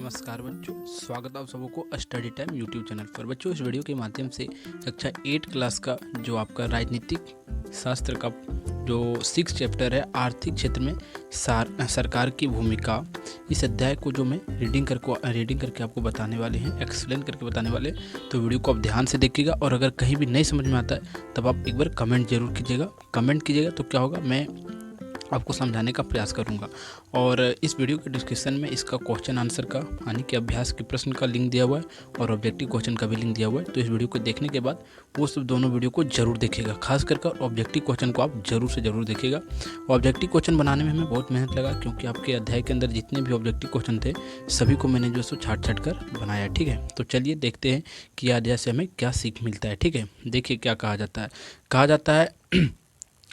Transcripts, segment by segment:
नमस्कार बच्चों, स्वागत है आप सबको स्टडी टाइम यूट्यूब चैनल पर। बच्चों, इस वीडियो के माध्यम से कक्षा 8 क्लास का जो आपका राजनीतिक शास्त्र का जो 6 चैप्टर है आर्थिक क्षेत्र में सरकार की भूमिका, इस अध्याय को जो मैं रीडिंग करके आपको बताने वाले हैं, एक्सप्लेन करके बताने वाले हैं। तो वीडियो को आप ध्यान से देखिएगा और अगर कहीं भी नहीं समझ में आता है तब आप एक बार कमेंट जरूर कीजिएगा। कमेंट कीजिएगा तो क्या होगा, मैं आपको समझाने का प्रयास करूंगा। और इस वीडियो के डिस्क्रिप्शन में इसका क्वेश्चन आंसर का यानी कि अभ्यास के प्रश्न का लिंक दिया हुआ है और ऑब्जेक्टिव क्वेश्चन का भी लिंक दिया हुआ है। तो इस वीडियो को देखने के बाद वो सब दोनों वीडियो को जरूर देखिएगा, खास कर ऑब्जेक्टिव क्वेश्चन को आप जरूर से जरूर देखिएगा। ऑब्जेक्टिव क्वेश्चन बनाने में हमें बहुत मेहनत लगा, क्योंकि आपके अध्याय के अंदर जितने भी ऑब्जेक्टिव क्वेश्चन थे सभी को मैंने जो सो छाट कर बनाया। ठीक है, तो चलिए देखते हैं कि अध्याय से हमें क्या सीख मिलता है। ठीक है, देखिए क्या कहा जाता है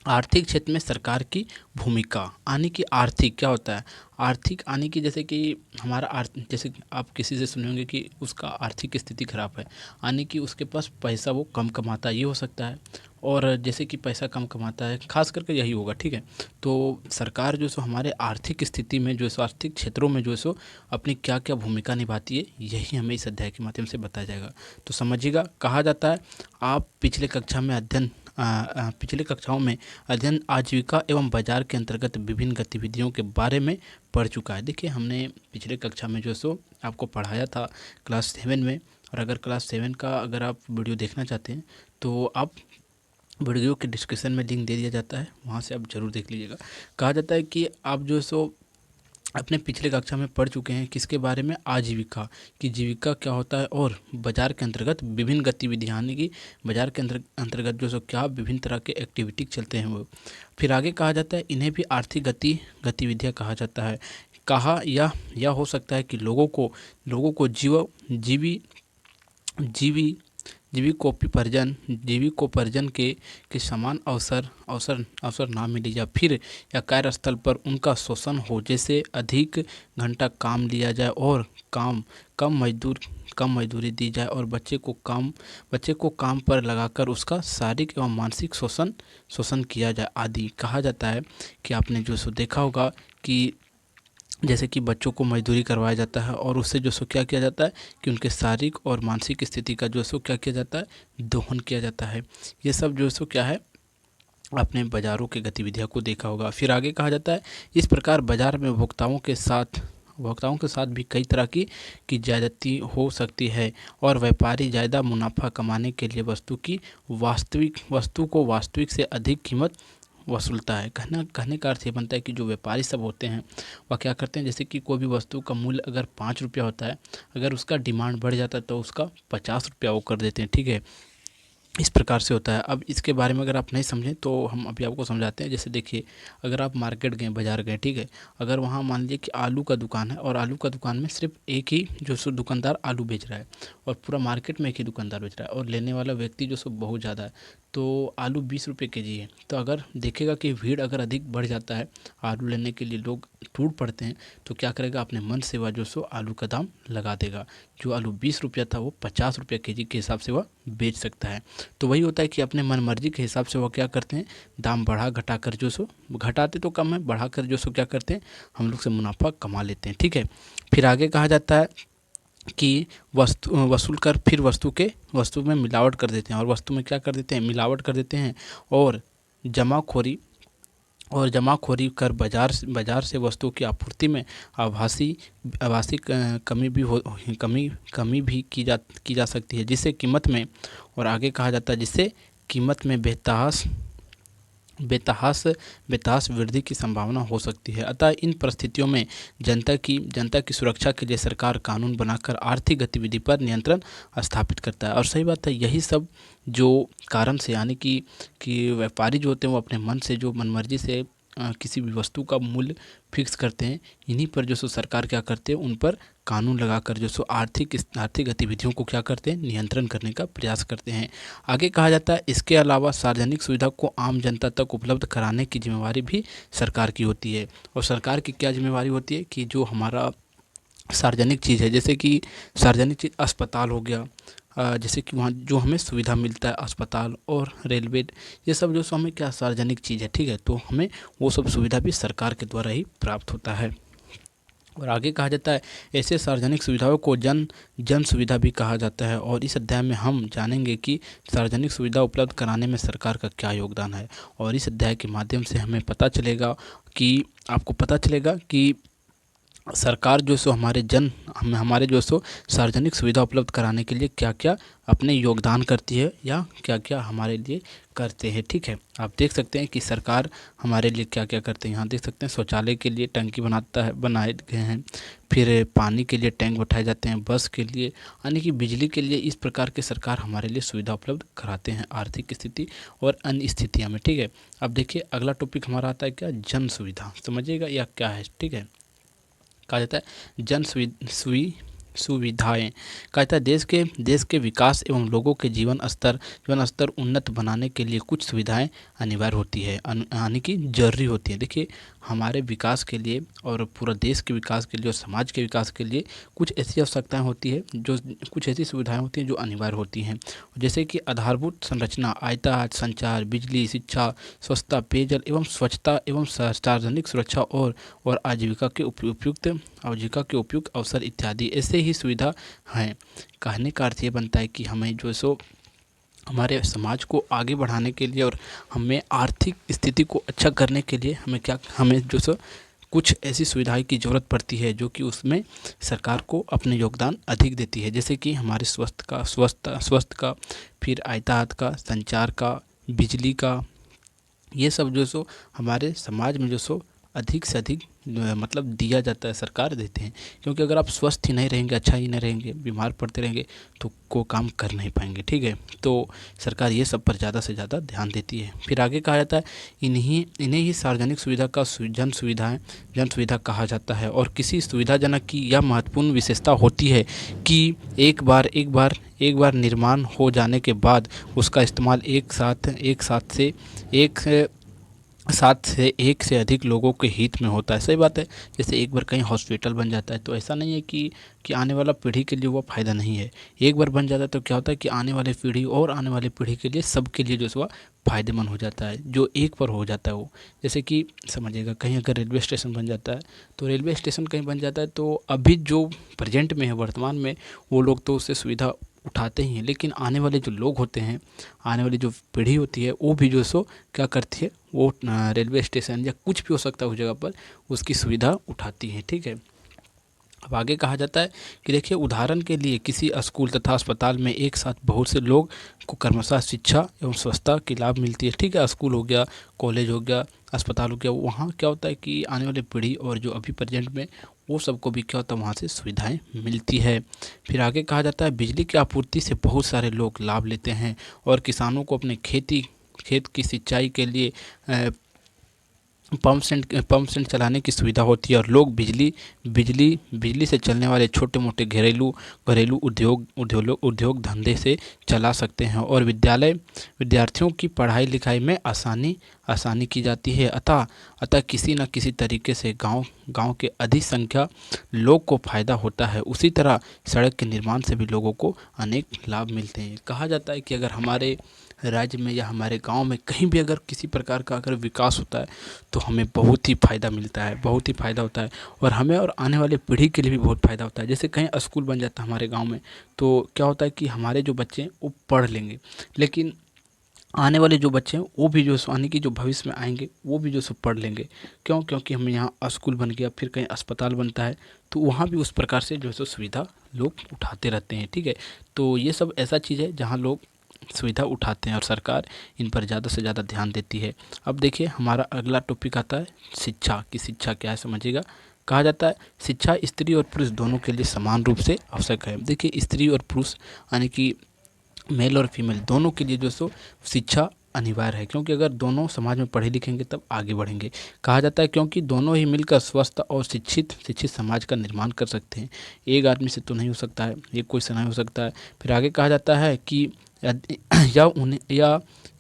आर्थिक क्षेत्र में सरकार की भूमिका। यानी कि आर्थिक क्या होता है, आर्थिक यानी कि जैसे कि हमारा जैसे आप किसी से सुने होंगे कि उसका आर्थिक स्थिति खराब है, यानी कि उसके पास पैसा वो कम कमाता है, ये हो सकता है। और जैसे कि पैसा कम कमाता है, खास करके यही होगा। ठीक है, तो सरकार जो सो हमारे आर्थिक स्थिति में जो सो आर्थिक क्षेत्रों में जो सो अपनी क्या क्या भूमिका निभाती है, यही हमें इस अध्याय के माध्यम से बताया जाएगा। तो समझिएगा, कहा जाता है आप पिछले कक्षाओं में अध्ययन आजीविका एवं बाजार के अंतर्गत विभिन्न गतिविधियों के बारे में पढ़ चुका है। देखिए, हमने पिछले कक्षा में जो सो आपको पढ़ाया था क्लास 7 में। और अगर क्लास 7 का अगर आप वीडियो देखना चाहते हैं तो आप वीडियो के डिस्क्रिप्शन में लिंक दे दिया जाता है, वहाँ से आप जरूर देख लीजिएगा। कहा जाता है कि आप जो सो अपने पिछले कक्षा में पढ़ चुके हैं किसके बारे में, आजीविका की जीविका क्या होता है और बाजार के अंतर्गत विभिन्न गतिविधियाँ, यानी कि बाजार के अंतर्गत जो सो क्या विभिन्न तरह के एक्टिविटी चलते हैं वो। फिर आगे कहा जाता है इन्हें भी आर्थिक गतिविधियाँ कहा जाता है। कहा यह हो सकता है कि लोगों को जीवी जीवी जीविकोपार्जन के समान अवसर ना मिले, या फिर या कार्यस्थल पर उनका शोषण हो, जैसे अधिक घंटा काम लिया जाए और कम मजदूरी दी जाए और बच्चे को काम पर लगाकर उसका शारीरिक एवं मानसिक शोषण किया जाए आदि। कहा जाता है कि आपने जो सो देखा होगा कि जैसे कि बच्चों को मजदूरी करवाया जाता है और उससे जो सो क्या किया जाता है कि उनके शारीरिक और मानसिक स्थिति का जो सो क्या किया जाता है, दोहन किया जाता है। ये सब जो सो क्या है, आपने बाजारों की गतिविधियों को देखा होगा। फिर आगे कहा जाता है इस प्रकार बाजार में उपभोक्ताओं के साथ भी कई तरह की ज्यादती हो सकती है और व्यापारी ज़्यादा मुनाफा कमाने के लिए वस्तु को वास्तविक से अधिक कीमत वसूलता है। कहने का अर्थ ये बनता है कि जो व्यापारी सब होते हैं वह क्या करते हैं, जैसे कि कोई भी वस्तु का मूल्य अगर 5 रुपया होता है, अगर उसका डिमांड बढ़ जाता है तो उसका 50 रुपया वो कर देते हैं। ठीक है, इस प्रकार से होता है। अब इसके बारे में अगर आप नहीं समझें तो हम अभी आपको समझाते हैं। जैसे देखिए, अगर आप मार्केट गए, बाजार गए, ठीक है, अगर वहाँ मान लीजिए कि आलू का दुकान है और आलू का दुकान में सिर्फ एक ही जो सो दुकानदार आलू बेच रहा है और पूरा मार्केट में एक ही दुकानदार बेच रहा है और लेने वाला व्यक्ति जो सो बहुत ज़्यादा है, तो आलू 20 रुपये केजी है। तो अगर देखेगा कि भीड़ अगर अधिक बढ़ जाता है, आलू लेने के लिए लोग टूट पड़ते हैं, तो क्या करेगा, अपने मन से वह जो सो आलू का दाम लगा देगा। जो आलू 20 रुपया था वो 50 रुपये केजी के हिसाब से वह बेच सकता है। तो वही होता है कि अपने मन मर्जी के हिसाब से वो क्या करते हैं, दाम बढ़ा घटा कर जो सो, घटाते तो कम है, बढ़ा कर जो सो क्या करते हैं, हम लोग से मुनाफा कमा लेते हैं। ठीक है, फिर आगे कहा जाता है कि वसूल कर फिर वस्तु में मिलावट कर देते हैं और वस्तु में क्या कर देते हैं, मिलावट कर देते हैं और जमाखोरी कर बाजार से वस्तुओं की आपूर्ति में आभासी कमी भी की जा सकती है, जिससे कीमत में, और आगे कहा जाता है जिससे कीमत में बेतहास वृद्धि की संभावना हो सकती है। अतः इन परिस्थितियों में जनता की सुरक्षा के लिए सरकार कानून बनाकर आर्थिक गतिविधि पर नियंत्रण स्थापित करता है। और सही बात है, यही सब जो कारण से, यानी कि व्यापारी जो होते हैं वो अपने मन से जो मनमर्जी से किसी भी वस्तु का मूल्य फिक्स करते हैं, इन्हीं पर जो सो सरकार क्या करते हैं, उन पर कानून लगाकर जो सो आर्थिक गतिविधियों को क्या करते हैं, नियंत्रण करने का प्रयास करते हैं। आगे कहा जाता है इसके अलावा सार्वजनिक सुविधा को आम जनता तक उपलब्ध कराने की जिम्मेवारी भी सरकार की होती है। और सरकार की क्या जिम्मेवारी होती है कि जो हमारा सार्वजनिक चीज़ है, जैसे कि सार्वजनिक चीज़ अस्पताल हो गया, जैसे कि वहाँ जो हमें सुविधा मिलता है, अस्पताल और रेलवे, ये सब जो सो हमें क्या सार्वजनिक चीज़ है। ठीक है, तो हमें वो सब सुविधा भी सरकार के द्वारा ही प्राप्त होता है। और आगे कहा जाता है ऐसे सार्वजनिक सुविधाओं को जन जन सुविधा भी कहा जाता है। और इस अध्याय में हम जानेंगे कि सार्वजनिक सुविधा उपलब्ध कराने में सरकार का क्या योगदान है। और इस अध्याय के माध्यम से हमें पता चलेगा कि आपको पता चलेगा कि सरकार जो सो हमारे जो सो सार्वजनिक सुविधा उपलब्ध कराने के लिए क्या क्या अपने योगदान करती है या क्या क्या हमारे लिए करते हैं। ठीक है, आप देख सकते हैं कि सरकार हमारे लिए क्या क्या करते हैं। यहाँ देख सकते हैं शौचालय के लिए टंकी बनाए गए हैं, फिर पानी के लिए टैंक बैठाए जाते हैं, बस के लिए यानी कि बिजली के लिए। इस प्रकार के सरकार हमारे लिए सुविधा उपलब्ध कराते हैं आर्थिक स्थिति और अन्य स्थितियों में। ठीक है, अब देखिए अगला टॉपिक हमारा आता है क्या, जन सुविधा। समझिएगा या क्या है। ठीक है, कहा जाता है सुविधाएं। कहा जाता है देश के विकास एवं लोगों के जीवन स्तर उन्नत बनाने के लिए कुछ सुविधाएं अनिवार्य होती है, यानी कि जरूरी होती है। देखिए हमारे विकास के लिए और पूरा देश के विकास के लिए और समाज के विकास के लिए कुछ ऐसी आवश्यकताएं होती है, जो कुछ ऐसी सुविधाएं होती हैं जो अनिवार्य होती हैं। जैसे कि आधारभूत संरचना, यातायात, संचार, बिजली, शिक्षा, स्वच्छता, पेयजल एवं स्वच्छता एवं सार्वजनिक सुरक्षा और आजीविका के उपयुक्त अवसर इत्यादि ऐसे ही सुविधा हैं। कहने का अर्थ ये बनता है कि हमें जो सो हमारे समाज को आगे बढ़ाने के लिए और हमें आर्थिक स्थिति को अच्छा करने के लिए हमें जो सो कुछ ऐसी सुविधाएं की ज़रूरत पड़ती है जो कि उसमें सरकार को अपने योगदान अधिक देती है। जैसे कि हमारे स्वास्थ्य का, फिर यातायात का, संचार का, बिजली का, ये सब जो सो हमारे समाज में जो सो अधिक से अधिक मतलब दिया जाता है, सरकार देते हैं। क्योंकि अगर आप स्वस्थ ही नहीं रहेंगे, अच्छा ही नहीं रहेंगे, बीमार पड़ते रहेंगे तो को काम कर नहीं पाएंगे। ठीक है, तो सरकार ये सब पर ज़्यादा से ज़्यादा ध्यान देती है। फिर आगे कहा जाता है इन्हें ही सार्वजनिक सुविधा का जन सुविधा कहा जाता है। और किसी सुविधाजनक की यह महत्वपूर्ण विशेषता होती है कि एक बार निर्माण हो जाने के बाद उसका इस्तेमाल एक से अधिक लोगों के हित में होता है। सही बात है। जैसे एक बार कहीं हॉस्पिटल बन जाता है तो ऐसा नहीं है कि आने वाला पीढ़ी के लिए वो फ़ायदा नहीं है। एक बार बन जाता है तो क्या होता है कि आने वाली पीढ़ी के लिए सबके लिए जो है फ़ायदेमंद हो जाता है, जो एक बार हो जाता है वो। जैसे कि समझिएगा कहीं अगर रेलवे स्टेशन बन जाता है तो अभी जो प्रेजेंट में है, वर्तमान में, वो लोग तो उससे सुविधा उठाते ही हैं। लेकिन आने वाले जो लोग होते हैं, आने वाली जो पीढ़ी होती है, वो भी जो सो क्या करती है, वो रेलवे स्टेशन या कुछ भी हो सकता है उस जगह पर उसकी सुविधा उठाती है। ठीक है, अब आगे कहा जाता है कि देखिए उदाहरण के लिए किसी स्कूल तथा अस्पताल में एक साथ बहुत से लोग को क्रमशः शिक्षा एवं स्वच्छता की लाभ मिलती है। ठीक है, स्कूल हो गया, कॉलेज हो गया, अस्पताल हो गया, वहाँ क्या होता है कि आने वाली पीढ़ी और जो अभी प्रेजेंट में वो सबको भी क्या होता है, वहाँ से सुविधाएं मिलती है। फिर आगे कहा जाता है बिजली की आपूर्ति से बहुत सारे लोग लाभ लेते हैं और किसानों को अपने खेत की सिंचाई के लिए पंप सेट चलाने की सुविधा होती है। और लोग बिजली से चलने वाले छोटे मोटे घरेलू उद्योग धंधे से चला सकते हैं। और विद्यार्थियों की पढ़ाई लिखाई में आसानी की जाती है। अतः किसी न किसी तरीके से गांव के अधिक संख्या लोग को फायदा होता है। उसी तरह सड़क के निर्माण से भी लोगों को अनेक लाभ मिलते हैं। कहा जाता है कि अगर हमारे राज्य में या हमारे गांव में कहीं भी अगर किसी प्रकार का अगर विकास होता है तो हमें बहुत ही फ़ायदा मिलता है, बहुत ही फ़ायदा होता है। और हमें और आने वाले पीढ़ी के लिए भी बहुत फ़ायदा होता है। जैसे कहीं स्कूल बन जाता है हमारे गांव में तो क्या होता है कि हमारे जो बच्चे हैं वो पढ़ लेंगे, लेकिन आने वाले जो बच्चे हैं वो भी जो आने की जो भविष्य में आएंगे वो भी जो पढ़ लेंगे। क्योंकि हमें यहाँ स्कूल बन गया, फिर कहीं अस्पताल बनता है तो वहाँ भी उस प्रकार से जो है सुविधा लोग उठाते रहते हैं। ठीक है, तो ये सब ऐसा चीज़ है जहाँ लोग सुविधा उठाते हैं और सरकार इन पर ज़्यादा से ज़्यादा ध्यान देती है। अब देखिए हमारा अगला टॉपिक आता है शिक्षा की। शिक्षा क्या है समझिएगा। कहा जाता है शिक्षा स्त्री और पुरुष दोनों के लिए समान रूप से आवश्यक है। देखिए स्त्री और पुरुष यानी कि मेल और फीमेल दोनों के लिए जो सो शिक्षा अनिवार्य है। क्योंकि अगर दोनों समाज में पढ़े लिखेंगे तब आगे बढ़ेंगे। कहा जाता है क्योंकि दोनों ही मिलकर स्वस्थ और शिक्षित समाज का निर्माण कर सकते हैं। एक आदमी से तो नहीं हो सकता है, एक कोई से नहीं हो सकता है। फिर आगे कहा जाता है कि या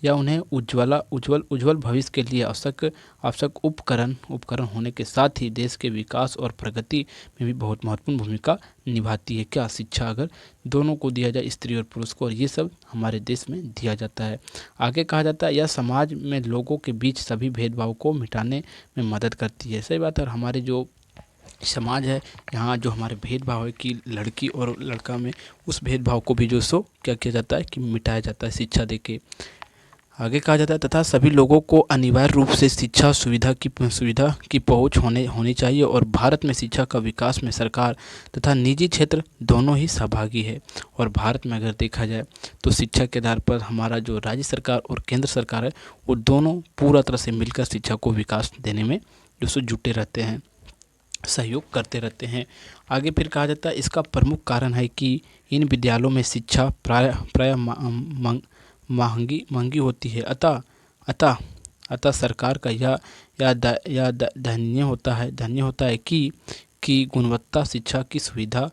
उन्हें उज्ज्वल भविष्य के लिए आवश्यक उपकरण होने के साथ ही देश के विकास और प्रगति में भी बहुत महत्वपूर्ण भूमिका निभाती है। क्या शिक्षा अगर दोनों को दिया जाए, स्त्री और पुरुष को, और ये सब हमारे देश में दिया जाता है। आगे कहा जाता है यह समाज में लोगों के बीच सभी भेदभाव को मिटाने में मदद करती है। सही बात है। और हमारे जो समाज है, यहाँ जो हमारे भेदभाव है कि लड़की और लड़का में, उस भेदभाव को भी जो सो क्या किया जाता है कि मिटाया जाता है शिक्षा देके। आगे कहा जाता है तथा सभी लोगों को अनिवार्य रूप से शिक्षा सुविधा की पहुंच होनी चाहिए और भारत में शिक्षा का विकास में सरकार तथा निजी क्षेत्र दोनों ही सहभागी है। और भारत में अगर देखा जाए तो शिक्षा के आधार पर हमारा जो राज्य सरकार और केंद्र सरकार है, वो दोनों पूरा तरह से मिलकर शिक्षा को विकास देने में जो सो जुटे रहते हैं, सहयोग करते रहते हैं। आगे फिर कहा जाता है इसका प्रमुख कारण है कि इन विद्यालयों में शिक्षा प्राय महंगी महंगी होती है। अतः अतः अतः सरकार का धन्य होता है कि गुणवत्ता शिक्षा की सुविधा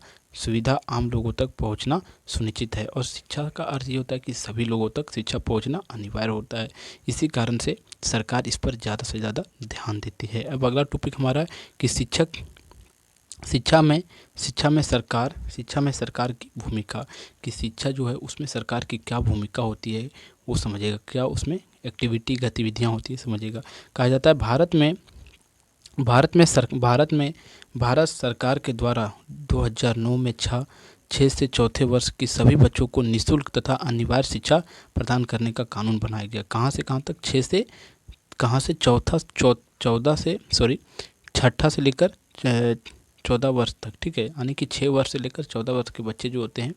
आम लोगों तक पहुंचना सुनिश्चित है। और शिक्षा का अर्थ ये होता है कि सभी लोगों तक शिक्षा पहुंचना अनिवार्य होता है। इसी कारण से सरकार इस पर ज़्यादा से ज़्यादा ध्यान देती है। अब अगला टॉपिक हमारा है कि शिक्षा में सरकार की भूमिका, कि शिक्षा जो है उसमें सरकार की क्या भूमिका होती है वो समझेगा, क्या उसमें गतिविधियाँ होती है समझेगा। कहा जाता है भारत सरकार के द्वारा 2009 में 6 से चौथे वर्ष की सभी बच्चों को निःशुल्क तथा अनिवार्य शिक्षा प्रदान करने का कानून बनाया गया। कहाँ से कहाँ तक? 6 से लेकर 14 वर्ष तक, ठीक है, यानी कि 6 वर्ष से लेकर 14 वर्ष के बच्चे जो होते हैं,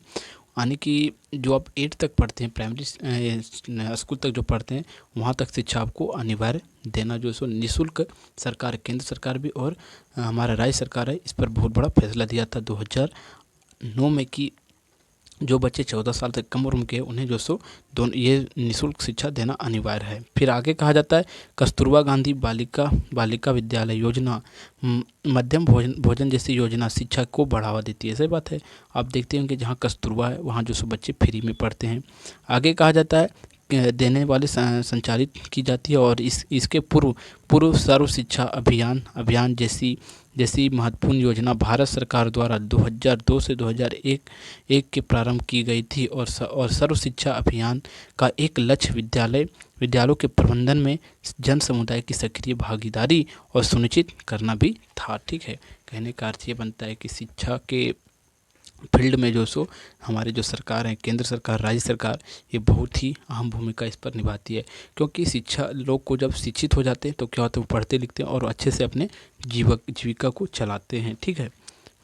यानी कि जो आप 8 तक पढ़ते हैं, प्राइमरी स्कूल तक जो पढ़ते हैं, वहाँ तक शिक्षा आपको अनिवार्य देना जो सो निःशुल्क सरकार, केंद्र सरकार भी और हमारा राज्य सरकार है, इस पर बहुत बड़ा फैसला दिया था 2009 में कि जो बच्चे 14 साल से कम उम्र के हैं उन्हें जो सो दोनों ये निःशुल्क शिक्षा देना अनिवार्य है। फिर आगे कहा जाता है कस्तूरबा गांधी बालिका विद्यालय योजना, मध्यम भोजन जैसी योजना शिक्षा को बढ़ावा देती है। सही बात है, आप देखते हैं कि जहाँ कस्तूरबा है वहाँ जो सो बच्चे फ्री में पढ़ते हैं। आगे कहा जाता है देने वाले संचालित की जाती है और इसके पूर्व सर्व शिक्षा अभियान जैसी महत्वपूर्ण योजना भारत सरकार द्वारा 2002 से 2001 के प्रारंभ की गई थी। और सर्व शिक्षा अभियान का एक लक्ष्य विद्यालयों के प्रबंधन में जन समुदाय की सक्रिय भागीदारी और सुनिश्चित करना भी था। ठीक है, कहने का अर्थ ये बनता है कि शिक्षा के फील्ड में जो सो हमारे जो सरकार है, केंद्र सरकार, राज्य सरकार, ये बहुत ही अहम भूमिका इस पर निभाती है। क्योंकि शिक्षा, लोग को जब शिक्षित हो जाते हैं तो क्या होता है, वो पढ़ते लिखते हैं और अच्छे से अपने जीविका को चलाते हैं। ठीक है,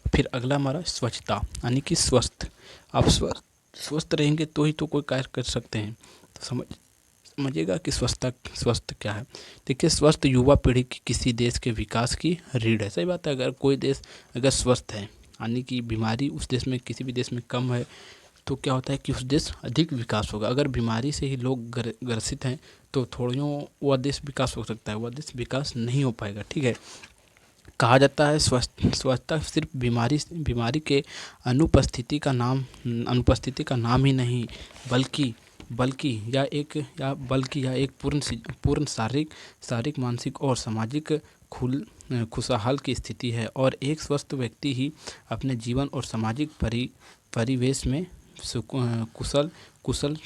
फिर अगला हमारा स्वच्छता, यानी कि स्वस्थ। आप स्वस्थ रहेंगे तो ही तो कोई कार्य कर सकते हैं। तो समझिएगा कि स्वस्थ क्या है। देखिए, स्वस्थ युवा पीढ़ी की किसी देश के विकास की रीढ़ है। सही बात है, अगर कोई देश अगर स्वस्थ है, यानी कि बीमारी उस देश में, किसी भी देश में कम है, तो क्या होता है कि उस देश अधिक विकास होगा। अगर बीमारी से ही लोग ग्रसित हैं तो थोड़ियों वह देश विकास हो सकता है, वह देश विकास नहीं हो पाएगा। ठीक है, कहा जाता है स्वच्छता सिर्फ बीमारी के अनुपस्थिति का नाम ही नहीं, बल्कि यह एक पूर्ण शारीरिक, मानसिक और सामाजिक खुशहाल की स्थिति है। और एक स्वस्थ व्यक्ति ही अपने जीवन और सामाजिक परिवेश में कुशल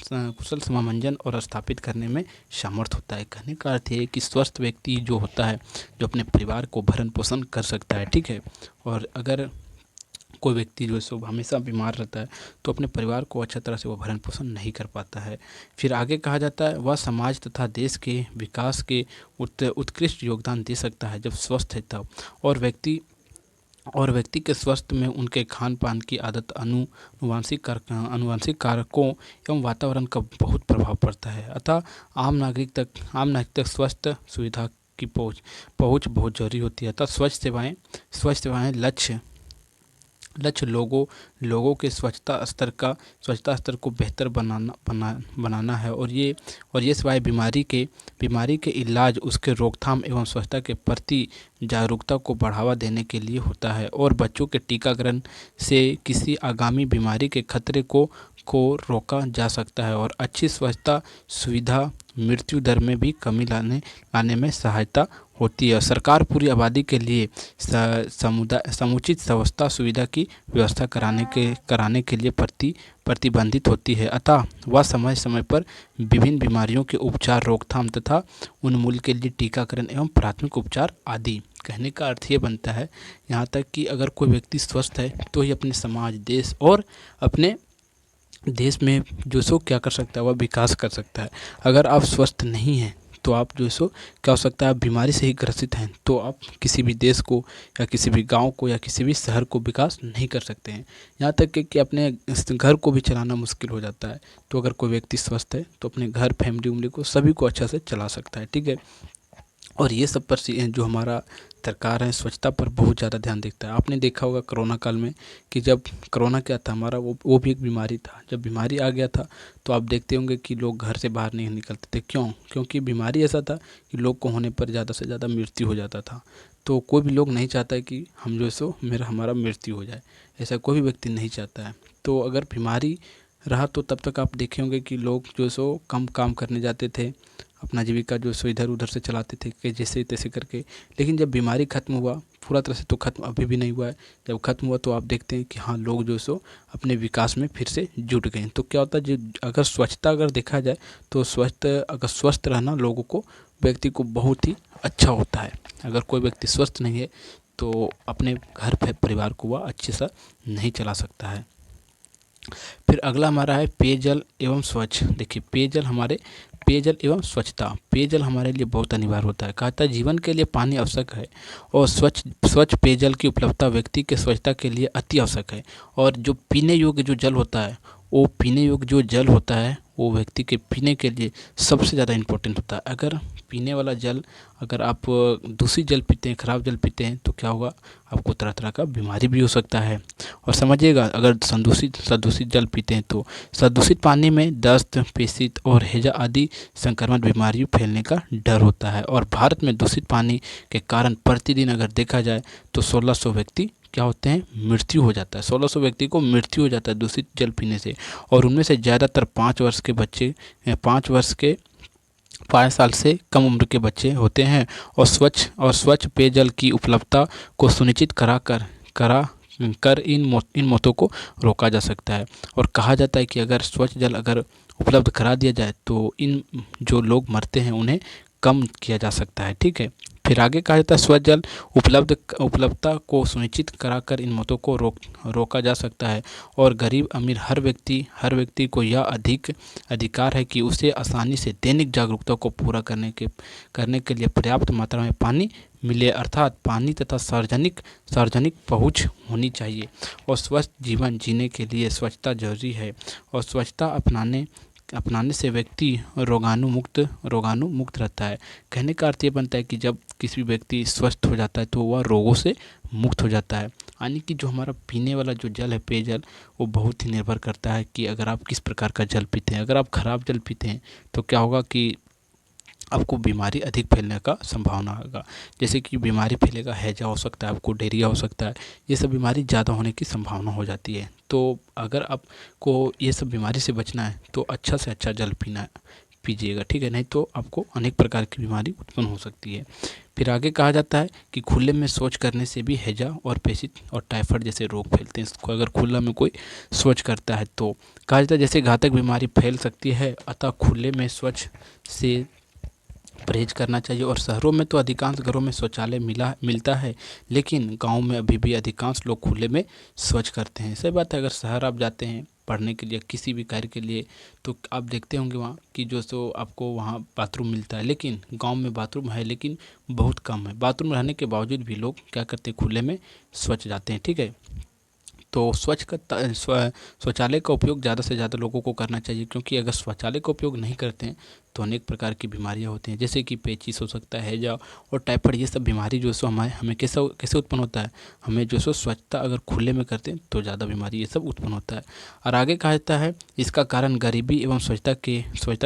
समामंजन और स्थापित करने में समर्थ होता है। कहने का अर्थ है कि स्वस्थ व्यक्ति जो होता है, जो अपने परिवार को भरण पोषण कर सकता है। ठीक है, और अगर कोई व्यक्ति जो है सो हमेशा बीमार रहता है तो अपने परिवार को अच्छा तरह से वो भरण पोषण नहीं कर पाता है। फिर आगे कहा जाता है वह समाज तथा देश के विकास के उत्कृष्ट योगदान दे सकता है जब स्वस्थ है तब। और व्यक्ति के स्वास्थ्य में उनके खान पान की आदत, अनुवांशिक कारकों एवं वातावरण का बहुत प्रभाव पड़ता है। अतः आम नागरिक तक स्वास्थ्य सुविधा की पहुँच बहुत जरूरी होती है। अतः स्वच्छ सेवाएं लक्ष्य लोगों के स्वच्छता स्तर को बेहतर बनाना है। और ये सेवाएं बीमारी के इलाज, उसके रोकथाम एवं स्वच्छता के प्रति जागरूकता को बढ़ावा देने के लिए होता है। और बच्चों के टीकाकरण से किसी आगामी बीमारी के खतरे को रोका जा सकता है। और अच्छी स्वच्छता सुविधा मृत्यु दर में भी कमी लाने में सहायता होती है। सरकार पूरी आबादी के लिए समुचित स्वास्थ्य सुविधा की व्यवस्था कराने के लिए प्रतिबंधित होती है। अतः वह समय समय पर विभिन्न बीमारियों के उपचार, रोकथाम तथा उन्मूलन के लिए टीकाकरण एवं प्राथमिक उपचार आदि। कहने का अर्थ ये बनता है यहाँ तक कि अगर कोई व्यक्ति स्वस्थ है तो ही अपने समाज, देश और अपने देश में जो सो क्या कर सकता है, वह विकास कर सकता है। अगर आप स्वस्थ नहीं हैं तो आप जो सो क्या हो सकता है, आप बीमारी से ही ग्रसित हैं तो आप किसी भी देश को या किसी भी गांव को या किसी भी शहर को विकास नहीं कर सकते हैं। यहाँ तक कि अपने घर को भी चलाना मुश्किल हो जाता है। तो अगर कोई व्यक्ति स्वस्थ है तो अपने घर, फैमिली उमली को सभी को अच्छा से चला सकता है। ठीक है। और ये सब पर जो हमारा सरकार है स्वच्छता पर बहुत ज़्यादा ध्यान देता है। आपने देखा होगा कोरोना काल में कि जब कोरोना क्या था हमारा, वो भी एक बीमारी था। जब बीमारी आ गया था तो आप देखते होंगे कि लोग घर से बाहर नहीं निकलते थे। क्यों? क्योंकि बीमारी ऐसा था कि लोग को होने पर ज़्यादा से ज़्यादा मृत्यु हो जाता था। तो कोई भी लोग नहीं चाहता है कि हम जो सो हमारा मृत्यु हो जाए, ऐसा कोई भी व्यक्ति नहीं चाहता है। तो अगर बीमारी रहा तो तब तक आप देखे होंगे कि लोग जो सो कम काम करने जाते थे, अपना जीविका जो सो इधर उधर से चलाते थे कि जैसे तैसे करके। लेकिन जब बीमारी खत्म हुआ, पूरा तरह से तो खत्म अभी भी नहीं हुआ है, जब खत्म हुआ तो आप देखते हैं कि हाँ, लोग जो सो अपने विकास में फिर से जुट गए। तो क्या होता है, जो अगर स्वच्छता अगर देखा जाए तो स्वस्थ रहना लोगों को, व्यक्ति को बहुत ही अच्छा होता है। अगर कोई व्यक्ति स्वस्थ नहीं है तो अपने घर परिवार को वह अच्छे से नहीं चला सकता है। फिर अगला हमारा है पेयजल एवं स्वच्छ। देखिए, पेयजल एवं स्वच्छता। पेयजल हमारे लिए बहुत अनिवार्य होता है। कहता है जीवन के लिए पानी आवश्यक है और स्वच्छ पेयजल की उपलब्धता व्यक्ति के स्वच्छता के लिए अति आवश्यक है। और जो पीने योग्य जो जल होता है, वो व्यक्ति के पीने के लिए सबसे ज़्यादा इम्पोर्टेंट होता है। अगर पीने वाला जल, अगर आप दूषित जल पीते हैं, खराब जल पीते हैं तो क्या होगा, आपको तरह तरह का बीमारी भी हो सकता है। और समझिएगा, अगर सदूषित जल पीते हैं तो सदूषित पानी में दस्त, पेचिश और हैजा आदि संक्रमण बीमारियों फैलने का डर होता है। और भारत में दूषित पानी के कारण प्रतिदिन अगर देखा जाए तो 1600 व्यक्ति क्या होते हैं, मृत्यु हो जाता है। 1600 व्यक्ति को मृत्यु हो जाता है दूषित जल पीने से। और उनमें से ज़्यादातर 5 वर्ष के बच्चे, 5 साल से कम उम्र के बच्चे होते हैं। और स्वच्छ पेयजल की उपलब्धता को सुनिश्चित करा कर इन मौतों को रोका जा सकता है। और कहा जाता है कि अगर स्वच्छ जल अगर उपलब्ध करा दिया जाए तो इन जो लोग मरते हैं उन्हें कम किया जा सकता है। ठीक है। फिर आगे कहा जाता है स्वच्छ जल उपलब्धता को सुनिश्चित कराकर इन मौतों को रोका जा सकता है। और गरीब अमीर हर व्यक्ति को यह अधिकार है कि उसे आसानी से दैनिक जागरूकता को पूरा करने के लिए पर्याप्त मात्रा में पानी मिले, अर्थात पानी तथा सार्वजनिक पहुंच होनी चाहिए। और स्वस्थ जीवन जीने के लिए स्वच्छता जरूरी है। और स्वच्छता अपनाने से व्यक्ति रोगाणु मुक्त रहता है। कहने का अर्थ ये बनता है कि जब किसी व्यक्ति स्वस्थ हो जाता है तो वह रोगों से मुक्त हो जाता है। यानी कि जो हमारा पीने वाला जो जल है, पेयजल, वो बहुत ही निर्भर करता है कि अगर आप किस प्रकार का जल पीते हैं। अगर आप खराब जल पीते हैं तो क्या होगा कि आपको बीमारी अधिक फैलने का संभावना होगा। जैसे कि बीमारी फैलेगा, हैजा हो सकता है, आपको डायरिया हो सकता है, ये सब बीमारी ज़्यादा होने की संभावना हो जाती है। तो अगर आपको ये सब बीमारी से बचना है तो अच्छा से अच्छा जल पीजिएगा। ठीक है, नहीं तो आपको अनेक प्रकार की बीमारी उत्पन्न हो सकती है। फिर आगे कहा जाता है कि खुले में शौच करने से भी हैजा और पेचिश और टाइफाइड जैसे रोग फैलते हैं। इसको अगर खुला में कोई शौच करता है तो कहा जाता है जैसे घातक बीमारी फैल सकती है, अतः खुले में शौच से परहेज करना चाहिए। और शहरों में तो अधिकांश घरों में शौचालय मिलता है, लेकिन गांव में अभी भी अधिकांश लोग खुले में शौच करते हैं। सही बात है, अगर शहर आप जाते हैं पढ़ने के लिए, किसी भी कार्य के लिए, तो आप देखते होंगे वहाँ कि जो सो आपको वहाँ बाथरूम मिलता है। लेकिन गांव में बाथरूम है लेकिन बहुत कम है। बाथरूम रहने के बावजूद भी लोग क्या करते हैं, खुले में शौच जाते हैं। ठीक है। तो शौचालय का उपयोग ज़्यादा से ज़्यादा लोगों को करना चाहिए, क्योंकि अगर शौचालय का उपयोग नहीं करते हैं तो अनेक प्रकार की बीमारियां होती हैं, जैसे कि पेचिश हो सकता है, हैजा और टाइफाइड। ये सब बीमारी जो सो हमें कैसे उत्पन्न होता है, हमें जो सो स्वच्छता अगर खुले में करते हैं तो ज़्यादा बीमारी ये सब उत्पन्न होता है। और आगे कहा जाता है इसका कारण गरीबी एवं स्वच्छता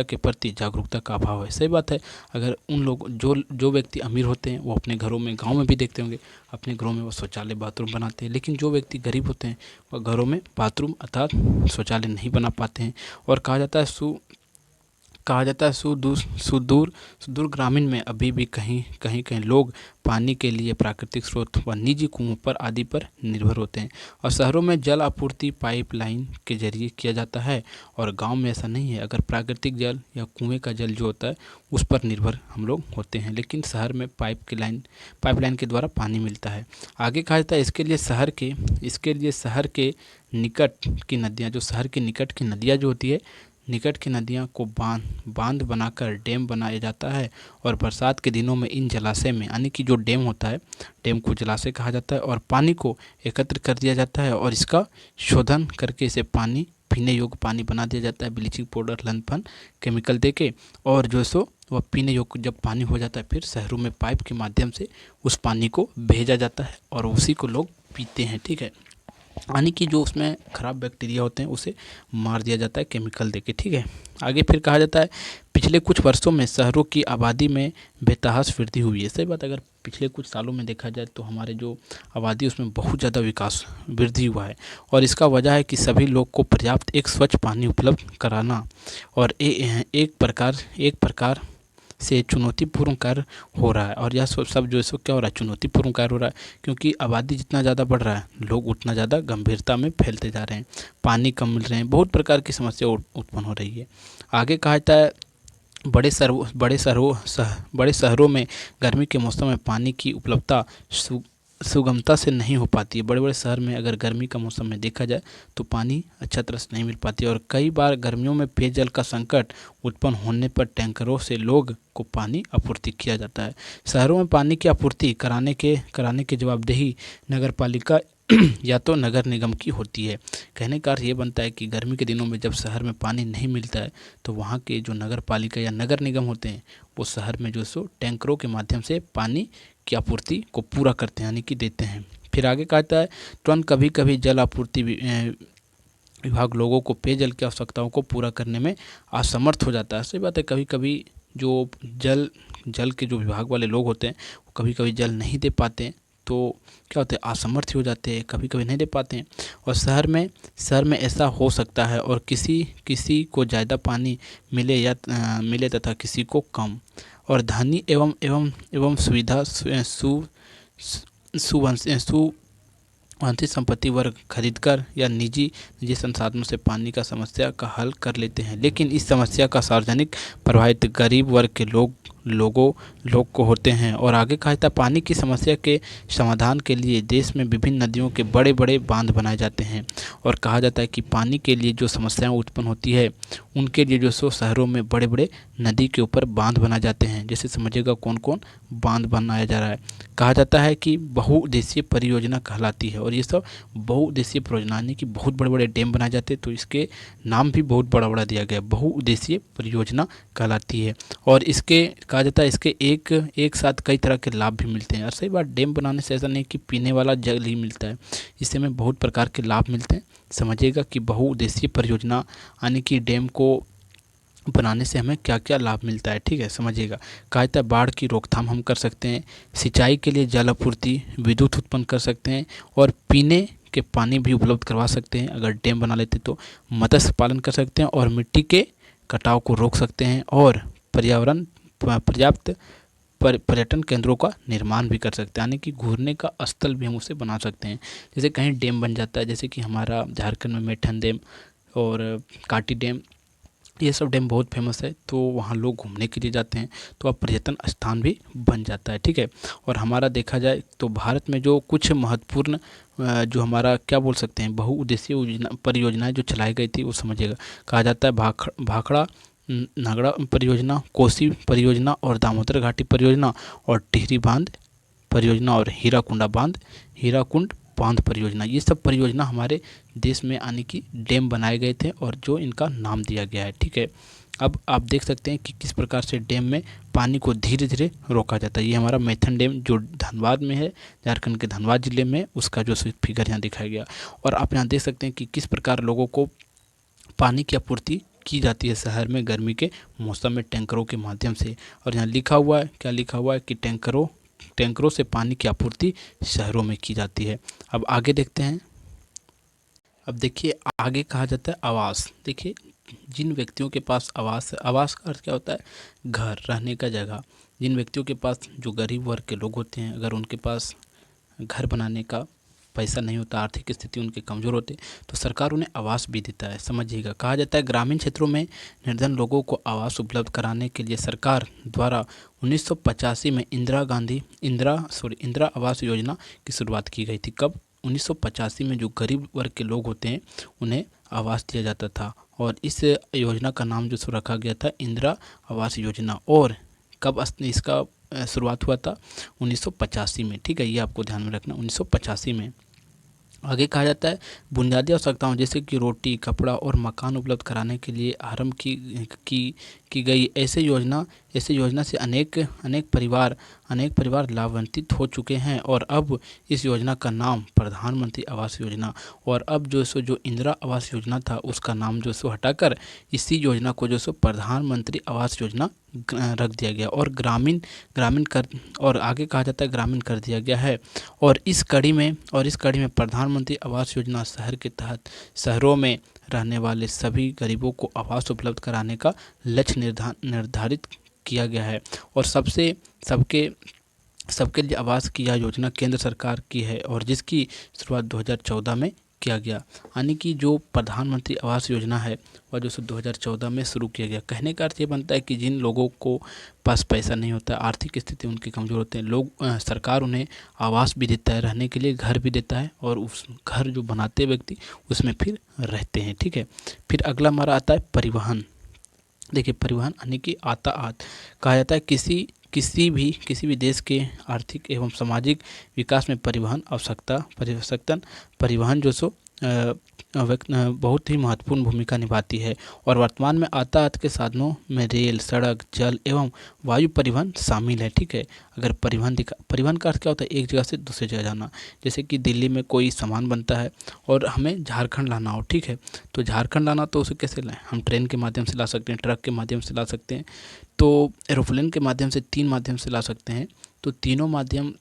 के प्रति जागरूकता का अभाव है। सही बात है, अगर उन लोग जो व्यक्ति अमीर होते हैं वो अपने घरों में, गाँव में भी देखते होंगे, अपने घरों में वो शौचालय बाथरूम बनाते हैं। लेकिन जो व्यक्ति गरीब होते हैं वह घरों में बाथरूम अर्थात शौचालय नहीं बना पाते हैं। और कहा जाता है कहा जाता है सुदूर ग्रामीण में अभी भी कहीं लोग पानी के लिए प्राकृतिक स्रोत व निजी कुओं पर आदि पर निर्भर होते हैं। और शहरों में जल आपूर्ति पाइपलाइन के जरिए किया जाता है और गांव में ऐसा नहीं है। अगर प्राकृतिक जल या कुएं का जल जो होता है उस पर निर्भर हम लोग होते हैं, लेकिन शहर में पाइपलाइन के द्वारा पानी मिलता है। आगे कहा जाता है इसके लिए शहर के निकट की नदियाँ, जो शहर के निकट की नदियाँ जो होती है, निकट की नदियाँ को बांध बनाकर डैम बनाया जाता है। और बरसात के दिनों में इन जलाशय में, यानी कि जो डैम होता है, डैम को जलाशय कहा जाता है, और पानी को एकत्र कर दिया जाता है और इसका शोधन करके इसे पीने योग्य पानी बना दिया जाता है, ब्लीचिंग पाउडर लन फन केमिकल दे के। और जो सो वह पीने योग्य जब पानी हो जाता है, फिर शहरों में पाइप के माध्यम से उस पानी को भेजा जाता है और उसी को लोग पीते हैं। ठीक है, यानी कि जो उसमें खराब बैक्टीरिया होते हैं उसे मार दिया जाता है केमिकल देके। ठीक है, आगे फिर कहा जाता है पिछले कुछ वर्षों में शहरों की आबादी में बेतहाशा वृद्धि हुई है। सही बात, अगर पिछले कुछ सालों में देखा जाए तो हमारे जो आबादी है उसमें बहुत ज़्यादा वृद्धि हुआ है। और इसका वजह है कि सभी लोग को पर्याप्त एक स्वच्छ पानी उपलब्ध कराना और एक प्रकार से चुनौतीपूर्ण कार्य हो रहा है। और यह सब जो है सो क्या हो रहा है, चुनौतीपूर्ण कार्य हो रहा है, क्योंकि आबादी जितना ज़्यादा बढ़ रहा है लोग उतना ज़्यादा गंभीरता में फैलते जा रहे हैं, पानी कम मिल रहे हैं, बहुत प्रकार की समस्या उत्पन्न हो रही है। आगे कहा जाता है बड़े शहरों में गर्मी के मौसम में पानी की उपलब्धता सुगमता से नहीं हो पाती है। बड़े बड़े शहर में अगर गर्मी का मौसम में देखा जाए तो पानी अच्छा तरह से नहीं मिल पाती है और कई बार गर्मियों में पेयजल का संकट उत्पन्न होने पर टैंकरों से लोग को पानी आपूर्ति किया जाता है। शहरों में पानी की आपूर्ति कराने के जवाबदेही नगर पालिका या तो नगर निगम की होती है। कहने का अर्थ ये बनता है कि गर्मी के दिनों में जब शहर में पानी नहीं मिलता है तो वहाँ के जो नगर पालिका या नगर निगम होते हैं वो शहर में जो सो टैंकरों के माध्यम से पानी की आपूर्ति को पूरा करते हैं, यानी कि देते हैं। फिर आगे कहता है तुरंत कभी कभी जल आपूर्ति विभाग लोगों को पेयजल की आवश्यकताओं को पूरा करने में असमर्थ हो जाता है। सही बात है, कभी कभी जो जल के जो विभाग वाले लोग होते हैं वो कभी कभी जल नहीं दे पाते हैं, तो क्या होता है असमर्थ हो जाते हैं, कभी कभी नहीं दे पाते हैं। और शहर में ऐसा हो सकता है और किसी को ज़्यादा पानी मिले तथा किसी को कम। और धनी एवं सुविधा सुवंशित संपत्ति वर्ग खरीदकर या निजी संसाधनों से पानी का समस्या का हल कर लेते हैं, लेकिन इस समस्या का सार्वजनिक प्रभावित गरीब वर्ग के लोग को होते हैं। और आगे कहा जाता है पानी की समस्या के समाधान के लिए देश में विभिन्न नदियों के बड़े बड़े बांध बनाए जाते हैं। और कहा जाता है कि पानी के लिए जो समस्याएं उत्पन्न होती है उनके लिए जो सो शहरों में बड़े बड़े नदी के ऊपर बांध बनाए जाते हैं। जैसे समझिएगा कौन कौन बांध बनाया जा रहा है। कहा जाता है कि बहुउद्देशीय परियोजना कहलाती है और ये सब बहुउद्देशीय परियोजना, यानी कि बहुत बड़े बड़े डैम बनाए जाते हैं तो इसके नाम भी बहुत बड़ा बड़ा दिया गया, बहुउद्देशीय परियोजना कहलाती है। और इसके कहा जाता है इसके एक साथ कई तरह के लाभ भी मिलते हैं। और सही बात, डैम बनाने से ऐसा नहीं कि पीने वाला जल ही मिलता है, इससे हमें बहुत प्रकार के लाभ मिलते हैं। समझिएगा कि बहुउद्देशीय परियोजना यानी कि डैम को बनाने से हमें क्या क्या लाभ मिलता है। ठीक है, समझिएगा। कहा जाता है बाढ़ की रोकथाम हम कर सकते हैं, सिंचाई के लिए जल आपूर्ति, विद्युत उत्पन्न कर सकते हैं और पीने के पानी भी उपलब्ध करवा सकते हैं अगर डैम बना लेते तो, मत्स्य पालन कर सकते हैं और मिट्टी के कटाव को रोक सकते हैं और पर्याप्त पर्यटन केंद्रों का निर्माण भी कर सकते हैं, यानी कि घूरने का स्थल भी हम उसे बना सकते हैं। जैसे कहीं डैम बन जाता है, जैसे कि हमारा झारखंड में मैथन डैम और काटी डैम, ये सब डैम बहुत फेमस है तो वहाँ लोग घूमने के लिए जाते हैं तो अब पर्यटन स्थान भी बन जाता है। ठीक है, और हमारा देखा जाए तो भारत में जो कुछ महत्वपूर्ण जो हमारा क्या बोल सकते हैं बहुउद्देशीय परियोजनाएं जो चलाई गई थी वो समझिएगा। कहा जाता है भाखड़ा नागड़ा परियोजना, कोसी परियोजना और दामोदर घाटी परियोजना और टिहरी बांध परियोजना और हीराकुंड बांध परियोजना। ये सब परियोजना हमारे देश में आने की डैम बनाए गए थे और जो इनका नाम दिया गया है। ठीक है, अब आप देख सकते हैं कि किस प्रकार से डैम में पानी को धीरे धीरे रोका जाता है। ये हमारा मैथन डैम जो धनबाद में है, झारखंड के धनबाद जिले में, उसका जो फिगर यहाँ दिखाया गया। और आप यहाँ देख सकते हैं कि किस प्रकार लोगों को पानी की आपूर्ति की जाती है शहर में गर्मी के मौसम में टैंकरों के माध्यम से। और यहाँ लिखा हुआ है, क्या लिखा हुआ है कि टैंकरों से पानी की आपूर्ति शहरों में की जाती है। अब आगे देखते हैं। अब देखिए आगे कहा जाता है आवास। देखिए जिन व्यक्तियों के पास आवास है, आवास का अर्थ क्या होता है, घर, रहने का जगह। जिन व्यक्तियों के पास, जो गरीब वर्ग के लोग होते हैं, अगर उनके पास घर बनाने का पैसा नहीं होता, आर्थिक स्थिति उनके कमज़ोर होते, तो सरकार उन्हें आवास भी देता है। समझिएगा, कहा जाता है ग्रामीण क्षेत्रों में निर्धन लोगों को आवास उपलब्ध कराने के लिए सरकार द्वारा 1985 में इंदिरा आवास योजना की शुरुआत की गई थी। कब? 1985 में जो गरीब वर्ग के लोग होते हैं उन्हें आवास दिया जाता था, और इस योजना का नाम जो सो रखा गया था इंदिरा आवास योजना। और कब इसका शुरुआत हुआ था? 1985 में। ठीक है, ये आपको ध्यान में रखना, 1985 में। आगे कहा जाता है बुनियादी आवश्यकताओं जैसे कि रोटी, कपड़ा और मकान उपलब्ध कराने के लिए आरंभ की गई ऐसे योजना से अनेक परिवार लाभान्वित हो चुके हैं। और अब इस योजना का नाम प्रधानमंत्री आवास योजना, और अब जो इंदिरा आवास योजना था उसका नाम हटाकर इसी योजना को प्रधानमंत्री आवास योजना रख दिया गया, और ग्रामीण कर, और आगे कहा जाता है ग्रामीण कर दिया गया है। और इस कड़ी में प्रधानमंत्री आवास योजना शहर के तहत शहरों में रहने वाले सभी गरीबों को आवास उपलब्ध कराने का लक्ष्य निर्धारित किया गया है। और सबके लिए आवास की यह योजना केंद्र सरकार की है, और जिसकी शुरुआत 2014 में किया गया। यानी कि जो प्रधानमंत्री आवास योजना है वह 2014 में शुरू किया गया। कहने का अर्थ ये बनता है कि जिन लोगों को पास पैसा नहीं होता, आर्थिक स्थिति उनकी कमज़ोर होते हैं, सरकार उन्हें आवास भी देता है, रहने के लिए घर भी देता है, और उस घर जो बनाते व्यक्ति उसमें फिर रहते हैं। ठीक है, फिर अगला हमारा आता है परिवहन। देखिए, परिवहन यानी कि कहा जाता है किसी भी देश के आर्थिक एवं सामाजिक विकास में परिवहन बहुत ही महत्वपूर्ण भूमिका निभाती है। और वर्तमान में यातायात के साधनों में रेल, सड़क, जल एवं वायु परिवहन शामिल है। ठीक है, अगर परिवहन का अर्थ क्या होता है? एक जगह से दूसरी जगह जाना। जैसे कि दिल्ली में कोई सामान बनता है और हमें झारखंड लाना हो, ठीक है, तो झारखंड लाना तो उसे कैसे लाएं? हम ट्रेन के माध्यम से ला सकते हैं, ट्रक के माध्यम से ला सकते हैं, तो एरोप्लेन के माध्यम से, 3 माध्यम से ला सकते हैं। तो तीनों माध्यम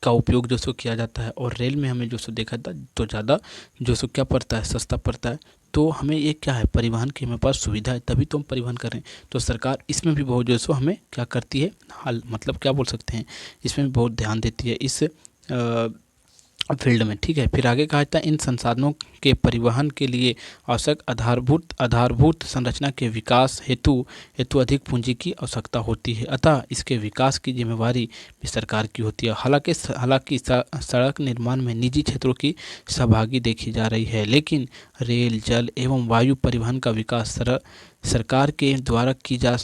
का उपयोग किया जाता है। और रेल में हमें देखा था तो ज़्यादा क्या पड़ता है? सस्ता पड़ता है। तो हमें ये क्या है? परिवहन की हमें पास सुविधा है, तभी तो हम परिवहन कर रहे हैं। तो सरकार इसमें भी बहुत हमें क्या करती है? मतलब क्या बोल सकते हैं, इसमें भी बहुत ध्यान देती है इस फील्ड में। ठीक है, फिर आगे कहा जाता है इन संसाधनों के परिवहन के लिए आवश्यक आधारभूत संरचना के विकास हेतु अधिक पूंजी की आवश्यकता होती है। अतः इसके विकास की जिम्मेवारी भी सरकार की होती है। हालांकि सड़क निर्माण में निजी क्षेत्रों की सहभागी देखी जा रही है, लेकिन रेल, जल एवं वायु परिवहन का विकास सरकार के द्वारा किया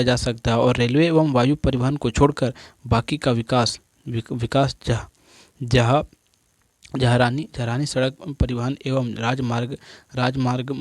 जा सकता है। और रेलवे एवं वायु परिवहन को छोड़कर बाकी का विकास जहारानी सड़क परिवहन एवं राजमार्ग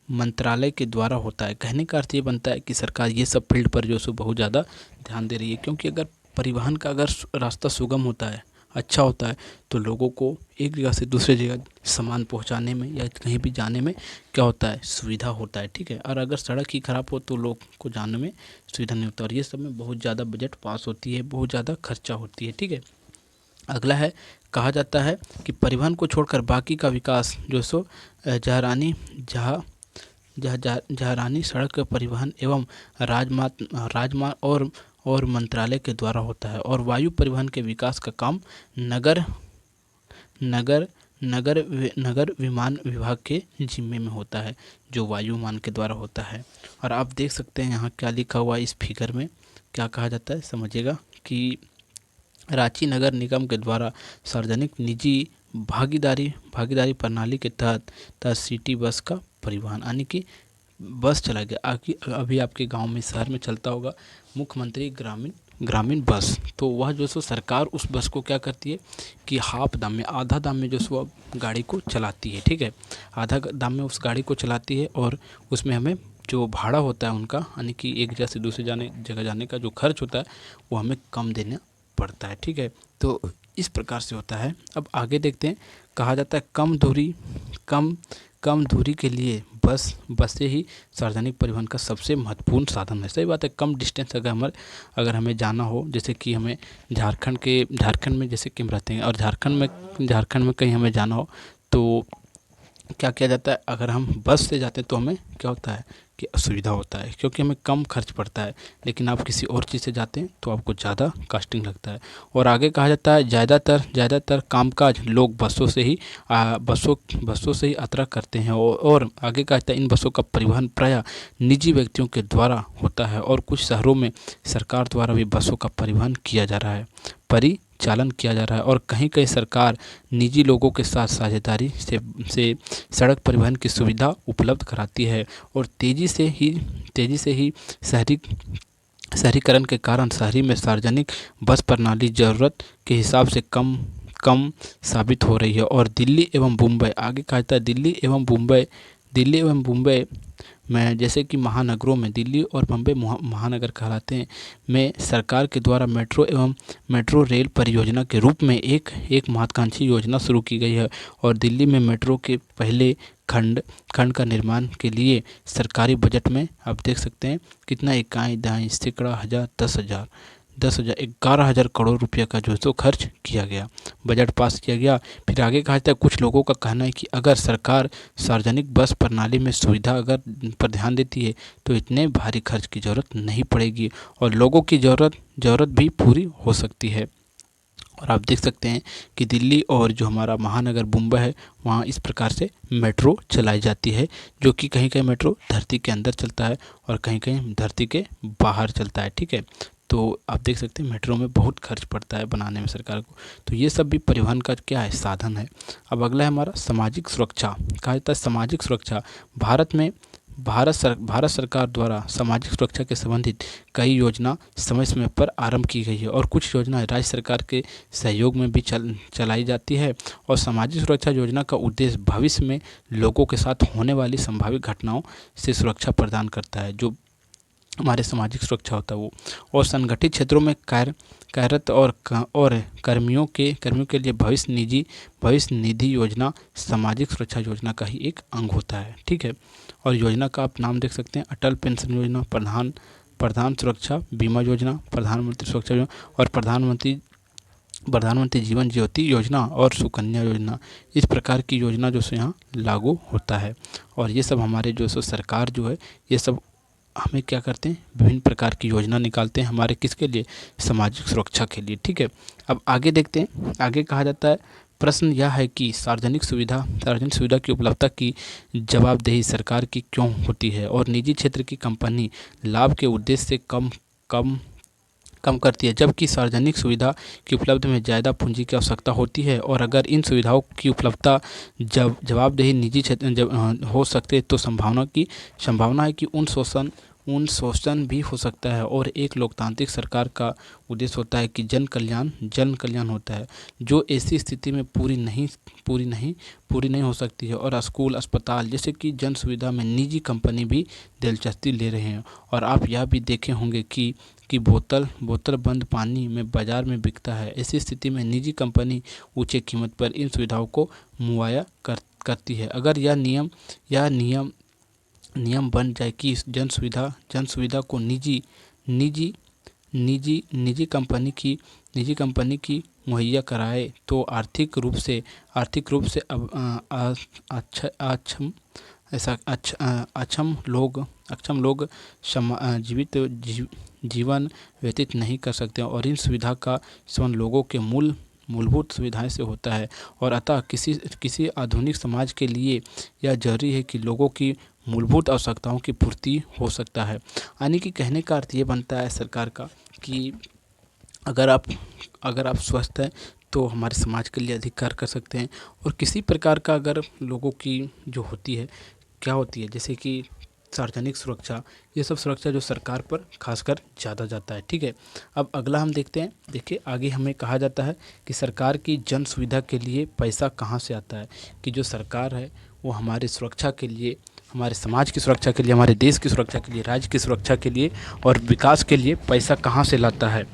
मंत्रालय के द्वारा होता है। कहने का अर्थ ये बनता है कि सरकार ये सब फील्ड पर बहुत ज़्यादा ध्यान दे रही है, क्योंकि अगर परिवहन का रास्ता सुगम होता है, अच्छा होता है, तो लोगों को एक जगह से दूसरी जगह सामान पहुंचाने में या कहीं भी जाने में क्या होता है? सुविधा होता है। ठीक है, और अगर सड़क ही खराब हो तो लोग को जाने में सुविधा नहीं होता, और ये सब में बहुत ज़्यादा बजट पास होती है, बहुत ज़्यादा खर्चा होती है। ठीक है, अगला है, कहा जाता है कि परिवहन को छोड़कर बाकी का विकास जहारानी सड़क परिवहन एवं राजमार्ग और मंत्रालय के द्वारा होता है। और वायु परिवहन के विकास का काम नगर विमान विभाग के जिम्मे में होता है, जो वायुमान के द्वारा होता है। और आप देख सकते हैं यहाँ क्या लिखा हुआ है, इस फिगर में क्या कहा जाता है, समझिएगा कि रांची नगर निगम के द्वारा सार्वजनिक निजी भागीदारी प्रणाली के तहत सिटी बस का परिवहन, यानी कि बस चला गया। अभी आपके गांव में, शहर में चलता होगा मुख्यमंत्री ग्रामीण बस। तो वह सरकार उस बस को क्या करती है कि हाफ दाम में, आधा दाम में वो गाड़ी को चलाती है। ठीक है, आधा दाम में उस गाड़ी को चलाती है, और उसमें हमें जो भाड़ा होता है उनका, यानी कि एक जगह से दूसरी जगह जाने का जो खर्च होता है वो हमें कम देना पड़ता है। ठीक है, तो इस प्रकार से होता है। अब आगे देखते हैं, कहा जाता है कम दूरी के लिए बसें ही सार्वजनिक परिवहन का सबसे महत्वपूर्ण साधन है। सही बात है, कम डिस्टेंस अगर हमें जाना हो, जैसे कि हमें झारखंड में जैसे कि हम रहते हैं, और झारखंड में कहीं हमें जाना हो, तो क्या किया जाता है, अगर हम बस से जाते हैं तो हमें क्या होता है कि असुविधा होता है, क्योंकि हमें कम खर्च पड़ता है। लेकिन आप किसी और चीज़ से जाते हैं तो आपको ज़्यादा कास्टिंग लगता है। और आगे कहा जाता है ज़्यादातर कामकाज लोग बसों से ही यात्रा करते हैं। और आगे कहा जाता है इन बसों का परिवहन प्रायः निजी व्यक्तियों के द्वारा होता है, और कुछ शहरों में सरकार द्वारा भी बसों का परिवहन किया जा रहा है, परिचालन किया जा रहा है। और कहीं कहीं सरकार निजी लोगों के साथ साझेदारी से सड़क परिवहन की सुविधा उपलब्ध कराती है। और तेज़ी से ही शहरी शहरीकरण के कारण शहरी में सार्वजनिक बस प्रणाली ज़रूरत के हिसाब से कम कम साबित हो रही है। और दिल्ली एवं मुंबई, आगे कहा जाता है दिल्ली एवं मुंबई में, जैसे कि महानगरों में दिल्ली और मुंबई महानगर कहलाते हैं, में सरकार के द्वारा मेट्रो रेल परियोजना के रूप में एक महत्वाकांक्षी योजना शुरू की गई है। और दिल्ली में मेट्रो के पहले खंड का निर्माण के लिए सरकारी बजट में आप देख सकते हैं कितना, इकाई दहाई सैकड़ा हज़ार 10,000 11,000 करोड़ रुपये का जो है सो खर्च किया गया, बजट पास किया गया। फिर आगे कहा जाता है कुछ लोगों का कहना है कि अगर सरकार सार्वजनिक बस प्रणाली में सुविधा अगर पर ध्यान देती है तो इतने भारी खर्च की ज़रूरत नहीं पड़ेगी, और लोगों की ज़रूरत भी पूरी हो सकती है। और आप देख सकते हैं कि दिल्ली और जो हमारा महानगर मुंबई है, वहाँ इस प्रकार से मेट्रो चलाई जाती है, जो कि कहीं कहीं मेट्रो धरती के अंदर चलता है और कहीं कहीं धरती के बाहर चलता है। ठीक है, तो आप देख सकते हैं मेट्रो में बहुत खर्च पड़ता है बनाने में सरकार को। तो ये सब भी परिवहन का क्या है, साधन है। अब अगला है हमारा सामाजिक सुरक्षा। कहा जाता है सामाजिक सुरक्षा, भारत सरकार द्वारा सामाजिक सुरक्षा के संबंधित कई योजना समय समय पर आरंभ की गई है, और कुछ योजनाएं राज्य सरकार के सहयोग में भी चलाई जाती है। और सामाजिक सुरक्षा योजना का उद्देश्य भविष्य में लोगों के साथ होने वाली संभावित घटनाओं से सुरक्षा प्रदान करता है, जो हमारे सामाजिक सुरक्षा होता है वो। और संगठित क्षेत्रों में कार्यरत और कर्मियों के लिए भविष्य निधि योजना सामाजिक सुरक्षा योजना का ही एक अंग होता है। ठीक है, और योजना का आप नाम देख सकते हैं, अटल पेंशन योजना, प्रधान सुरक्षा बीमा योजना, प्रधानमंत्री सुरक्षा योजना, और प्रधानमंत्री जीवन ज्योति योजना और सुकन्या योजना। इस प्रकार की योजना जो सो यहाँ लागू होता है। और ये सब हमारे जो सो सरकार जो है, ये सब हमें क्या करते हैं, विभिन्न प्रकार की योजना निकालते हैं हमारे किसके लिए, सामाजिक सुरक्षा के लिए। ठीक है, अब आगे देखते हैं। आगे कहा जाता है प्रश्न यह है कि सार्वजनिक सुविधा की उपलब्धता की जवाबदेही सरकार की क्यों होती है, और निजी क्षेत्र की कंपनी लाभ के उद्देश्य से कम करती है, जबकि सार्वजनिक सुविधा की उपलब्ध में ज़्यादा पूंजी की आवश्यकता होती है। और अगर इन सुविधाओं की उपलब्धता जवाबदेही निजी क्षेत्र हो सकते तो संभावना है कि उन शोषण भी हो सकता है। और एक लोकतांत्रिक सरकार का उद्देश्य होता है कि जन कल्याण होता है, जो ऐसी स्थिति में पूरी नहीं हो सकती है। और स्कूल अस्पताल जैसे कि जन सुविधा में निजी कंपनी भी दिलचस्पी ले रहे हैं। और आप यह भी देखे होंगे कि बोतल बंद पानी में बाजार में बिकता है। ऐसी स्थिति में निजी कंपनी ऊंचे कीमत पर इन सुविधाओं को मुहैया करती है। अगर यह नियम बन जाए कि जन सुविधा को निजी कंपनी की मुहैया कराए, तो आर्थिक रूप से अक्षम लोग जीवित जीवन व्यतीत नहीं कर सकते, और इन सुविधा का संबंध लोगों के मूलभूत सुविधाएं से होता है। और अतः किसी आधुनिक समाज के लिए यह जरूरी है कि लोगों की मूलभूत आवश्यकताओं की पूर्ति हो सकता है। यानी कि कहने का अर्थ ये बनता है सरकार का कि अगर आप स्वस्थ हैं तो हमारे समाज के लिए अधिक कार्य कर सकते हैं। और किसी प्रकार का अगर लोगों की जो होती है, क्या होती है, जैसे कि सार्वजनिक सुरक्षा, ये सब सुरक्षा जो सरकार पर खासकर ज़्यादा जाता है। ठीक है, अब अगला हम देखते हैं। देखिए आगे हमें कहा जाता है कि सरकार की जन सुविधा के लिए पैसा कहाँ से आता है, कि जो सरकार है वो हमारे सुरक्षा के लिए, हमारे समाज की सुरक्षा के लिए, हमारे देश की सुरक्षा के लिए, राज्य की सुरक्षा के लिए और विकास के लिए पैसा कहाँ से लाता है।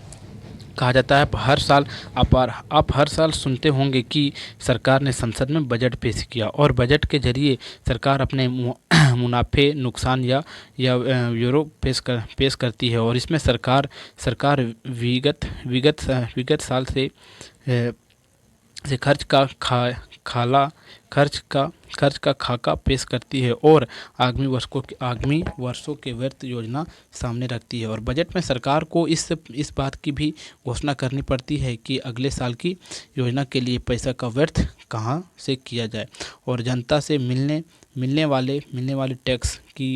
कहा जाता है आप हर साल सुनते होंगे कि सरकार ने संसद में बजट पेश किया, और बजट के जरिए सरकार अपने मुनाफे नुकसान या ब्यूरो पेश करती है। और इसमें सरकार विगत साल से खर्च का खर्च का खाका पेश करती है और आगामी वर्षों के व्यर्थ योजना सामने रखती है। और बजट में सरकार को इस बात की भी घोषणा करनी पड़ती है कि अगले साल की योजना के लिए पैसा का व्यर्थ कहाँ से किया जाए और जनता से मिलने वाले टैक्स की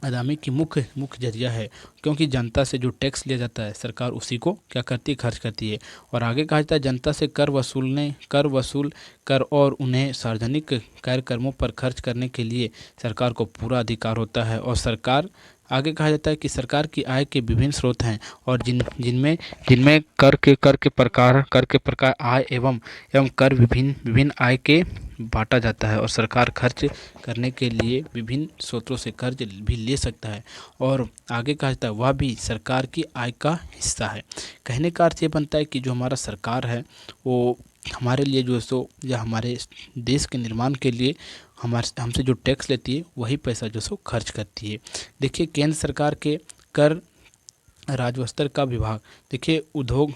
आदमी की मुख्य जरिया है, क्योंकि जनता से जो टैक्स लिया जाता है सरकार उसी को क्या करती है, खर्च करती है। और आगे कहा जाता है जनता से कर वसूल कर और उन्हें सार्वजनिक कार्यक्रमों पर खर्च करने के लिए सरकार को पूरा अधिकार होता है। और आगे कहा जाता है कि सरकार की आय के विभिन्न स्रोत हैं और जिनमें कर के प्रकार आय एवं कर विभिन्न आय के बांटा जाता है। और सरकार खर्च करने के लिए विभिन्न स्रोतों से कर्ज भी ले सकता है और आगे कहा जाता है वह भी सरकार की आय का हिस्सा है। कहने का अर्थ ये बनता है कि जो हमारा सरकार है वो हमारे लिए जो है सो या हमारे देश के निर्माण के लिए हमसे जो टैक्स लेती है वही पैसा जो सो खर्च करती है। देखिए केंद्र सरकार के कर राजस्व स्तर का विभाग, देखिए उद्योग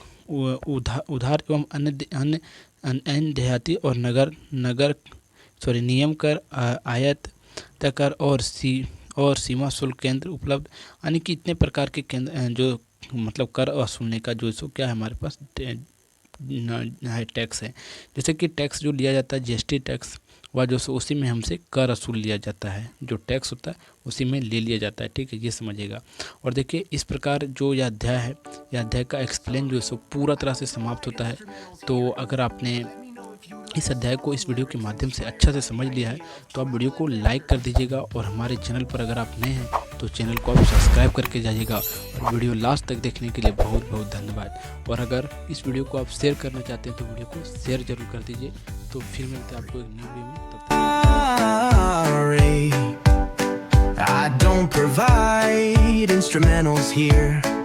उधार एवं अन्य देहाती और नगर नियम कर, आयात कर और सीमा शुल्क केंद्र उपलब्ध, यानी कि इतने प्रकार के केंद्र जो मतलब कर वसूलने का जो सो क्या है हमारे पास टैक्स है। जैसे कि टैक्स जो लिया जाता है जीएसटी टैक्स, वह जो सो उसी में हमसे कर वसूल लिया जाता है, जो टैक्स होता है उसी में ले लिया जाता है। ठीक है, ये समझिएगा। और देखिए इस प्रकार जो यह अध्याय है, यह अध्याय का एक्सप्लेन जो है सो पूरा तरह से समाप्त होता है। तो अगर आपने इस अध्याय को इस वीडियो के माध्यम से अच्छा से समझ लिया है तो आप वीडियो को लाइक कर दीजिएगा और हमारे चैनल पर अगर आप नए हैं तो चैनल को आप सब्सक्राइब करके जाइएगा। और वीडियो लास्ट तक देखने के लिए बहुत बहुत धन्यवाद। और अगर इस वीडियो को आप शेयर करना चाहते हैं तो वीडियो को शेयर जरूर कर दीजिए। तो फिर मिलते हैं आपको एक न्यू वीडियो में, तब तक। I don't provide instrumentals here.